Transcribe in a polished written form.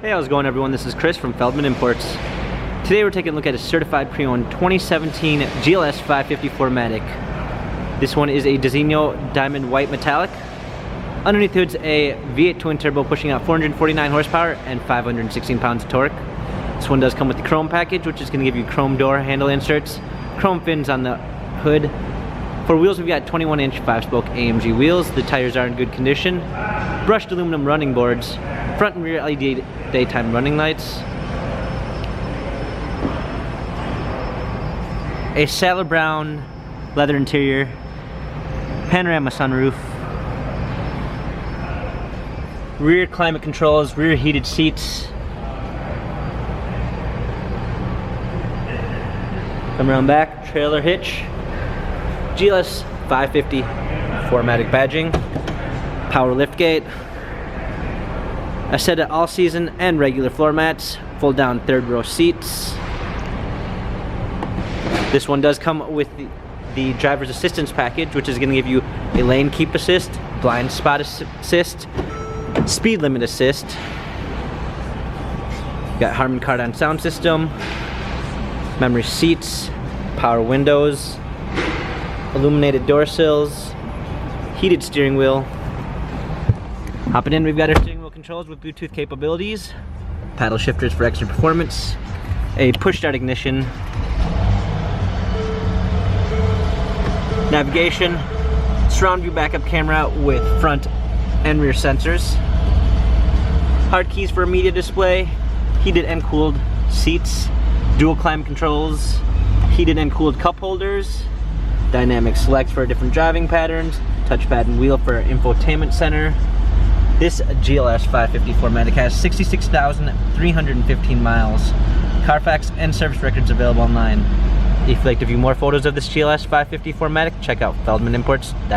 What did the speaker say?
Hey, how's it going everyone? This is Chris from Feldmann Imports. Today we're taking a look at a certified pre-owned 2017 GLS 550 4MATIC. This one is a Designo Diamond White Metallic. Underneath the hood's a V8 twin turbo pushing out 449 horsepower and 516 pounds of torque. This one does come with the chrome package, which is going to give you chrome door handle inserts, chrome fins on the hood. For wheels, we've got 21-inch 5-spoke AMG wheels. The tires are in good condition. Brushed aluminum running boards. Front and rear LED daytime running lights. A saddle brown leather interior. Panorama sunroof. Rear climate controls, rear heated seats. Come around back, trailer hitch. GLS 550 4MATIC badging. Power liftgate. A set of all-season and regular floor mats, fold-down third-row seats. This one does come with the driver's assistance package, which is going to give you a lane keep assist, blind spot assist, speed limit assist. Got Harman Kardon sound system, memory seats, power windows, illuminated door sills, heated steering wheel. Hopping in, we've got our steering wheel controls with Bluetooth capabilities, paddle shifters for extra performance, a push start ignition, navigation, surround view backup camera with front and rear sensors, hard keys for a media display, heated and cooled seats, dual climate controls, heated and cooled cup holders, dynamic select for different driving patterns, touchpad and wheel for infotainment center. This GLS 550 4MATIC has 66,315 miles. Carfax and service records available online. If you'd like to view more photos of this GLS 550 4MATIC, check out feldmanimports.com.